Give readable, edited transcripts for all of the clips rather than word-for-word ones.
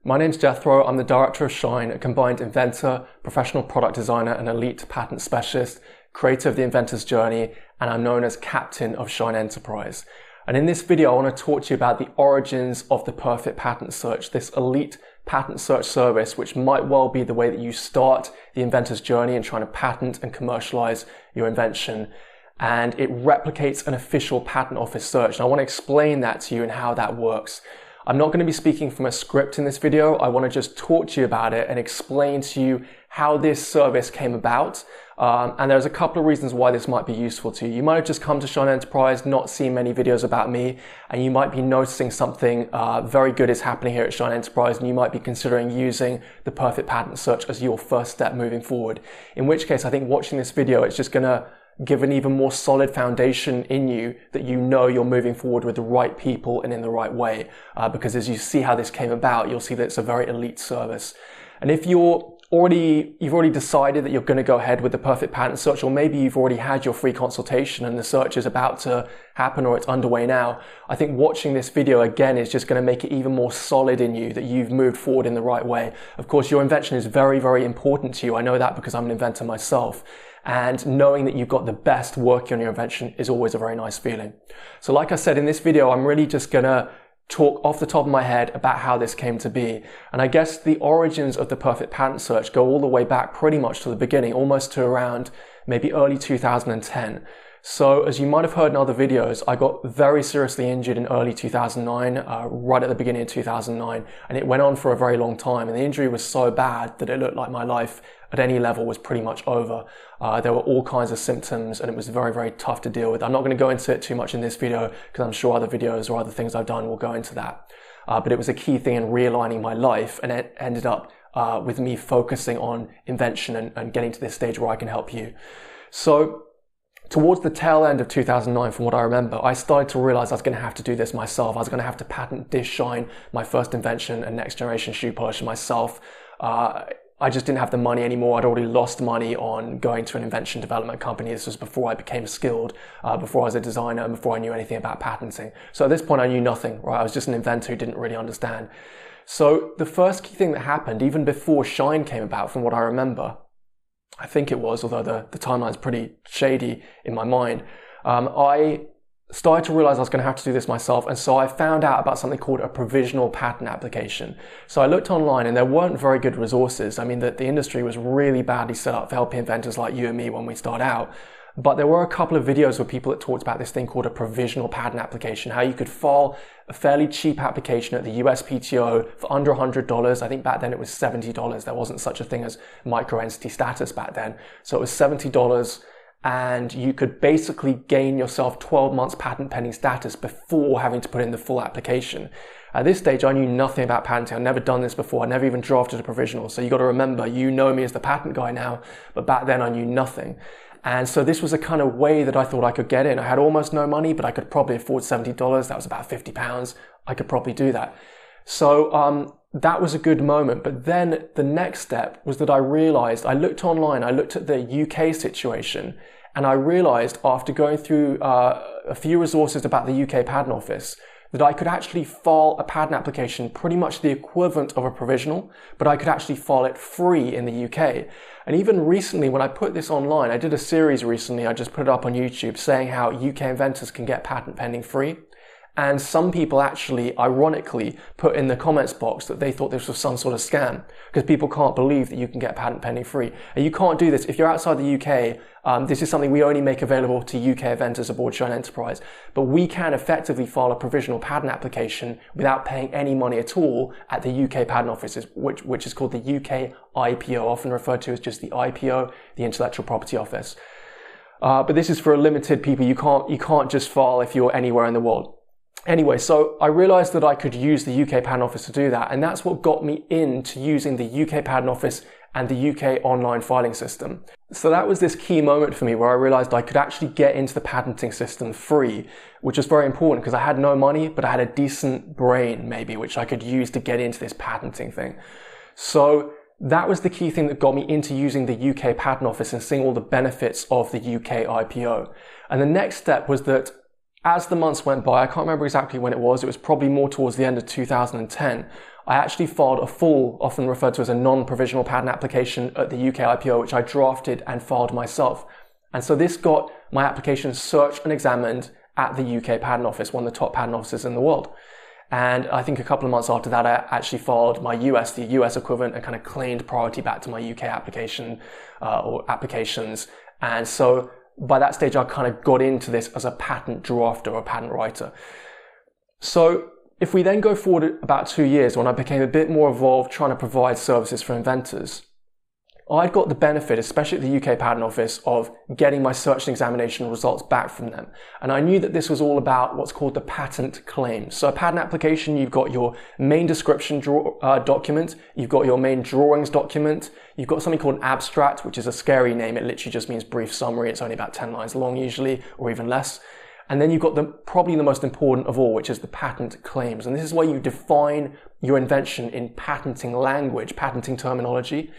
My name's Jethro. I'm the director of SHIINE, a combined inventor, professional product designer, and elite patent specialist, creator of the inventor's journey, and I'm known as captain of SHIINE Enterprise. And in this video, I want to talk to you about the origins of the Perfect Patent Search, this elite patent search service, which might well be the way that you start the inventor's journey in trying to patent and commercialize your invention. And it replicates an official patent office search. And I want to explain that to you and how that works. I'm not going to be speaking from a script in this video. I want to just talk to you about it and explain to you how this service came about. And there's a couple of reasons why this might be useful to you. You might have just come to SHIINE Enterprise, not seen many videos about me, and you might be noticing something very good is happening here at SHIINE Enterprise, and you might be considering using the Perfect Patent Search as your first step moving forward. In which case, I think watching this video, it's just going to give an even more solid foundation in you that you know you're moving forward with the right people and in the right way. Because as you see how this came about, you'll see that it's a very elite service. And if you've already decided that you're going to go ahead with the Perfect Patent Search, or maybe you've already had your free consultation and the search is about to happen or it's underway now, I think watching this video again is just going to make it even more solid in you that you've moved forward in the right way. Of course, your invention is very, very important to you. I know that because I'm an inventor myself. And knowing that you've got the best working on your invention is always a very nice feeling. So like I said, in this video, I'm really just going to talk off the top of my head about how this came to be. And I guess the origins of the Perfect Patent Search go all the way back pretty much to the beginning, almost to around maybe early 2010. So as you might have heard in other videos, I got very seriously injured in early 2009, right at the beginning of 2009, and it went on for a very long time. And the injury was so bad that it looked like my life at any level was pretty much over. There were all kinds of symptoms and it was very, very tough to deal with. I'm not going to go into it too much in this video because I'm sure other videos or other things I've done will go into that. But it was a key thing in realigning my life, and it ended up with me focusing on invention and getting to this stage where I can help you. So towards the tail end of 2009, from what I remember, I started to realize I was going to have to do this myself. I was going to have to patent this SHIINE, my first invention, and next generation shoe polisher myself. I just didn't have the money anymore. I'd already lost money on going to an invention development company. This was before I became skilled, before I was a designer, and before I knew anything about patenting. So at this point, I knew nothing, right? I was just an inventor who didn't really understand. So the first key thing that happened, even before SHIINE came about, from what I remember, I think it was, although the timeline's pretty shady in my mind, I started to realize I was going to have to do this myself, and so I found out about something called a provisional patent application. So I looked online and there weren't very good resources. I mean, the industry was really badly set up for helping inventors like you and me when we start out. But there were a couple of videos with people that talked about this thing called a provisional patent application, how you could file a fairly cheap application at the USPTO for under $100. I think back then it was $70. There wasn't such a thing as micro-entity status back then. So it was $70. And you could basically gain yourself 12 months patent pending status before having to put in the full application. At this stage, I knew nothing about patenting. I'd never done this before. I'd never even drafted a provisional. So you got to remember, you know me as the patent guy now, but back then I knew nothing. And so this was a kind of way that I thought I could get in. I had almost no money, but I could probably afford $70. That was about £50. I could probably do that. So that was a good moment. But then the next step was that I realized, I looked online, I looked at the UK situation, and I realized after going through a few resources about the UK Patent Office that I could actually file a patent application pretty much the equivalent of a provisional, but I could actually file it free in the UK. And even recently, when I put this online, I did a series recently, I just put it up on YouTube, saying how UK inventors can get patent pending free. And some people actually, ironically, put in the comments box that they thought this was some sort of scam because people can't believe that you can get patent pending free. And you can't do this. If you're outside the UK, this is something we only make available to UK inventors aboard SHIINE Enterprise. But we can effectively file a provisional patent application without paying any money at all at the UK Patent Office, which is called the UK IPO, often referred to as just the IPO, the Intellectual Property Office. But this is for limited people. You can't just file if you're anywhere in the world. Anyway, so I realized that I could use the UK Patent Office to do that, and that's what got me into using the UK Patent Office and the UK online filing system. So that was this key moment for me where I realized I could actually get into the patenting system free, which was very important because I had no money, but I had a decent brain maybe, which I could use to get into this patenting thing. So that was the key thing that got me into using the UK Patent Office and seeing all the benefits of the UK IPO. And the next step was that as the months went by, I can't remember exactly when it was probably more towards the end of 2010, I actually filed a full, often referred to as a non-provisional patent application at the UK IPO, which I drafted and filed myself. And so this got my application searched and examined at the UK Patent Office, one of the top patent offices in the world. And I think a couple of months after that, I actually filed my the US equivalent, and kind of claimed priority back to my UK application or applications. And so by that stage, I kind of got into this as a patent drafter or a patent writer. So if we then go forward about 2 years, when I became a bit more involved trying to provide services for inventors, I'd got the benefit, especially at the UK Patent Office, of getting my search and examination results back from them. And I knew that this was all about what's called the patent claims. So a patent application, you've got your main description document, you've got your main drawings document, you've got something called an abstract, which is a scary name. It literally just means brief summary. It's only about 10 lines long usually, or even less. And then you've got probably the most important of all, which is the patent claims. And this is where you define your invention in patenting language, patenting terminology.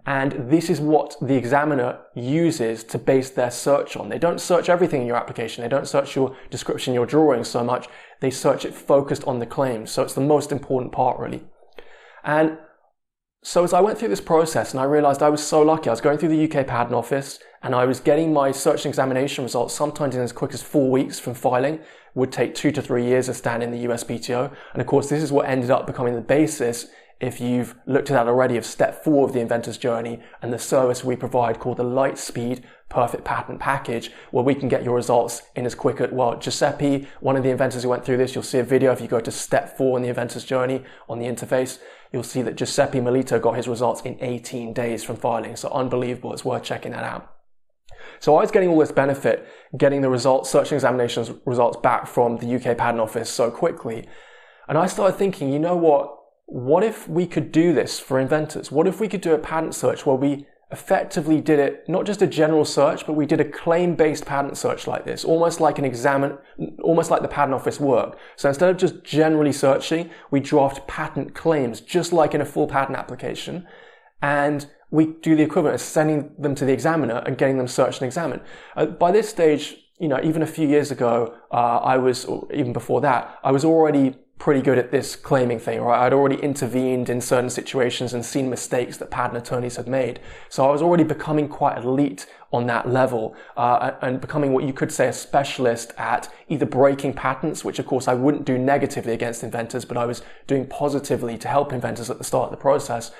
And this is what the examiner uses to base their search on. They don't search everything in your application. They don't search your description, your drawings so much. They search it focused on the claims. So it's the most important part, really. And so as I went through this process, and I realized I was so lucky. I was going through the UK Patent Office, and I was getting my search and examination results sometimes in as quick as 4 weeks from filing. It would take 2 to 3 years to stand in the USPTO. And of course, this is what ended up becoming the basis, if you've looked at that already, of step 4 of the inventor's journey and the service we provide called the Lightspeed Perfect Patent Package, where we can get your results in as quick as, well, Giuseppe, one of the inventors who went through this, you'll see a video if you go to step 4 in the inventor's journey on the interface, you'll see that Giuseppe Melito got his results in 18 days from filing. So unbelievable. It's worth checking that out. So I was getting all this benefit, getting the results, search and examinations results back from the UK Patent Office so quickly. And I started thinking, you know what? What if we could do this for inventors? What if we could do a patent search where we effectively did it, not just a general search, but we did a claim-based patent search like this, almost like almost like the patent office work. So instead of just generally searching, we draft patent claims, just like in a full patent application. And we do the equivalent of sending them to the examiner and getting them searched and examined. By this stage, you know, even a few years ago, or even before that, I was already pretty good at this claiming thing, right? I'd already intervened in certain situations and seen mistakes that patent attorneys had made. So I was already becoming quite elite on that level, and becoming what you could say a specialist at either breaking patents, which of course I wouldn't do negatively against inventors, but I was doing positively to help inventors at the start of the process.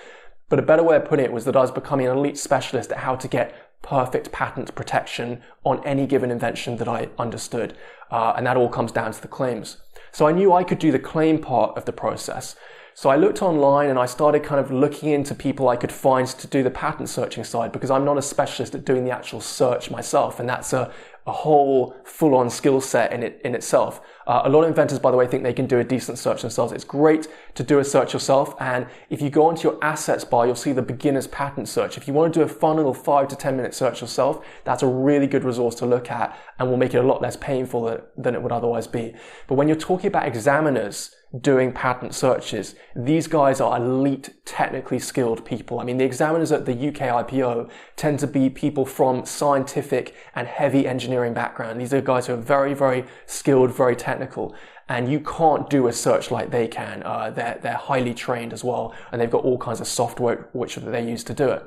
But a better way of putting it was that I was becoming an elite specialist at how to get perfect patent protection on any given invention that I understood. And that all comes down to the claims. So I knew I could do the claim part of the process. So I looked online and I started kind of looking into people I could find to do the patent searching side, because I'm not a specialist at doing the actual search myself. And that's a whole full-on skill set in itself. A lot of inventors, by the way, think they can do a decent search themselves. It's great to do a search yourself. And if you go onto your assets bar, you'll see the beginner's patent search. If you want to do a fun little 5 to 10 minute search yourself, that's a really good resource to look at and will make it a lot less painful than it would otherwise be. But when you're talking about examiners doing patent searches, these guys are elite, technically skilled people. I mean, the examiners at the UK IPO tend to be people from scientific and heavy engineering background. These are guys who are very, very skilled, very technical, and you can't do a search like they can. They're highly trained as well, and they've got all kinds of software which they use to do it.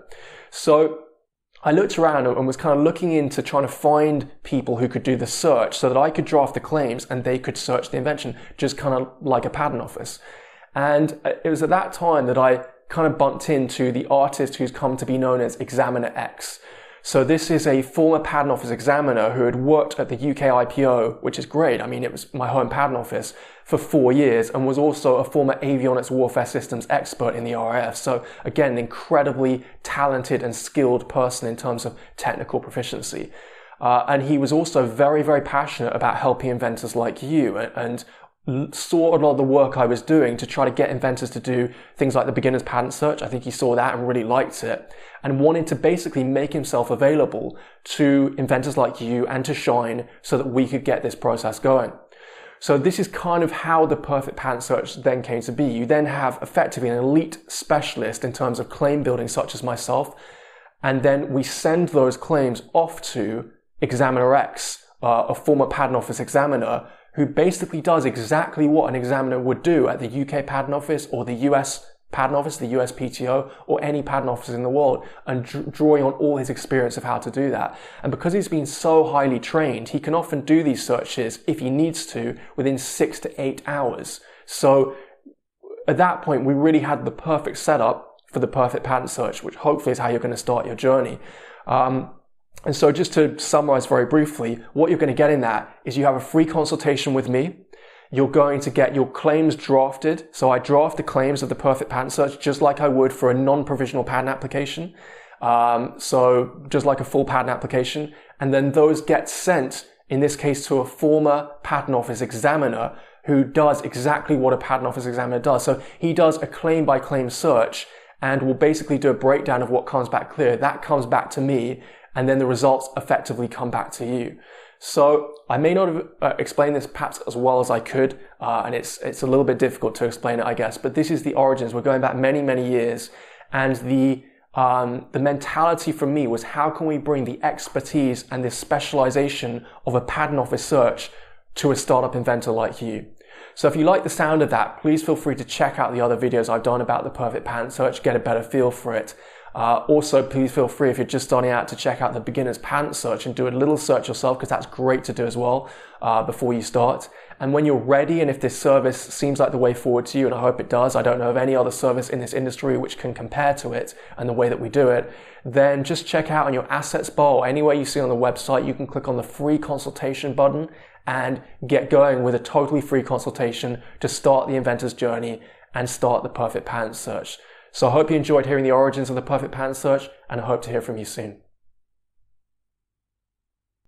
So I looked around and was kind of looking into trying to find people who could do the search so that I could draft the claims and they could search the invention, just kind of like a patent office. And it was at that time that I kind of bumped into the artist who's come to be known as Examiner X. So this is a former patent office examiner who had worked at the UK IPO, which is great. I mean, it was my home patent office for 4 years, and was also a former avionics warfare systems expert in the RAF. So again, an incredibly talented and skilled person in terms of technical proficiency. And he was also very, very passionate about helping inventors like you, and saw a lot of the work I was doing to try to get inventors to do things like the beginner's patent search. I think he saw that and really liked it, and wanted to basically make himself available to inventors like you and to SHIINE so that we could get this process going. So this is kind of how the Perfect Patent Search then came to be. You then have effectively an elite specialist in terms of claim building, such as myself, and then we send those claims off to Examiner X, a former patent office examiner, who basically does exactly what an examiner would do at the UK Patent Office or the US Patent Office, the USPTO, or any patent office in the world, and drawing on all his experience of how to do that. And because he's been so highly trained, he can often do these searches, if he needs to, within 6 to 8 hours. So at that point, we really had the perfect setup for the perfect patent search, which hopefully is how you're going to start your journey. And so just to summarize very briefly, what you're going to get in that is you have a free consultation with me. You're going to get your claims drafted. So I draft the claims of the perfect patent search just like I would for a non-provisional patent application. So just like a full patent application. And then those get sent, in this case, to a former patent office examiner who does exactly what a patent office examiner does. So he does a claim by claim search and will basically do a breakdown of what comes back clear. That comes back to me, and then the results effectively come back to you. So I may not have explained this perhaps as well as I could, and it's a little bit difficult to explain it, I guess, but this is the origins. We're going back many, many years, and the mentality from me was, how can we bring the expertise and the specialization of a patent office search to a startup inventor like you? So if you like the sound of that, please feel free to check out the other videos I've done about the perfect patent search, get a better feel for it. Also, please feel free, if you're just starting out, to check out the beginner's patent search and do a little search yourself, because that's great to do as well before you start. And when you're ready, and if this service seems like the way forward to you, and I hope it does, I don't know of any other service in this industry which can compare to it and the way that we do it, then just check out on your assets bar or anywhere you see on the website, you can click on the free consultation button and get going with a totally free consultation to start the inventor's journey and start the perfect patent search. So I hope you enjoyed hearing the origins of the perfect patent search, and I hope to hear from you soon.